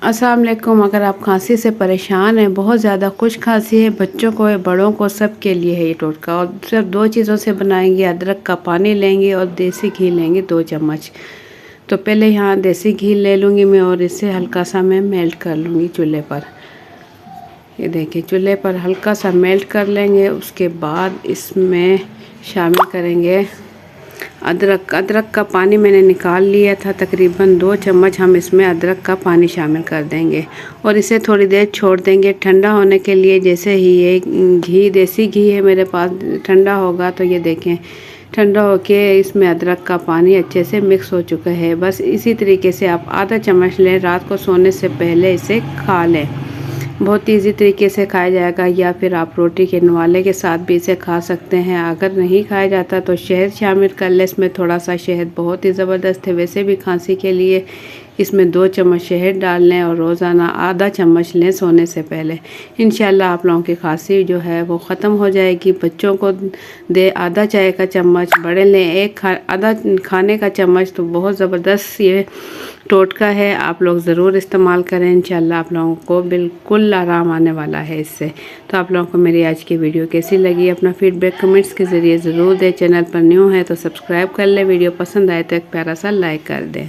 अस्सलाम वालेकुम। अगर आप खांसी से परेशान हैं, बहुत ज़्यादा खुश खांसी है, बच्चों को है, बड़ों को, सब के लिए है ये टोटका। और सिर्फ 2 चीज़ों से बनाएंगे। अदरक का पानी लेंगे और देसी घी लेंगे 2 चम्मच। तो पहले यहाँ देसी घी ले लूँगी मैं और इसे हल्का सा मैं मेल्ट कर लूँगी चूल्हे पर। ये देखिए चूल्हे पर हल्का सा मेल्ट कर लेंगे। उसके बाद इसमें शामिल करेंगे अदरक का पानी मैंने निकाल लिया था। तकरीबन 2 चम्मच हम इसमें अदरक का पानी शामिल कर देंगे और इसे थोड़ी देर छोड़ देंगे ठंडा होने के लिए। जैसे ही ये घी, देसी घी है मेरे पास, ठंडा होगा तो ये देखें ठंडा होके इसमें अदरक का पानी अच्छे से मिक्स हो चुका है। बस इसी तरीके से आप आधा चम्मच लें, रात को सोने से पहले इसे खा लें। बहुत इजी तरीके से खाया जाएगा, या फिर आप रोटी के नवाले के साथ भी इसे खा सकते हैं। अगर नहीं खाया जाता तो शहद शामिल कर लें। इसमें थोड़ा सा शहद बहुत ही ज़बरदस्त है वैसे भी खांसी के लिए। इसमें 2 चम्मच शहद डाल लें और रोज़ाना आधा चम्मच लें सोने से पहले। इंशाल्लाह आप लोगों की खांसी जो है वो ख़त्म हो जाएगी। बच्चों को दे आधा चाय का चम्मच, बड़े लें आधा खाने का चम्मच। तो बहुत ज़बरदस्त ये टोटका है, आप लोग ज़रूर इस्तेमाल करें। इंशाल्लाह आप लोगों को बिल्कुल आराम आने वाला है इससे। तो आप लोगों को मेरी आज की वीडियो कैसी लगी, अपना फीडबैक कमेंट्स के ज़रिए ज़रूर दें। चैनल पर न्यू है तो सब्सक्राइब कर लें। वीडियो पसंद आए तो एक प्यारा सा लाइक कर दें।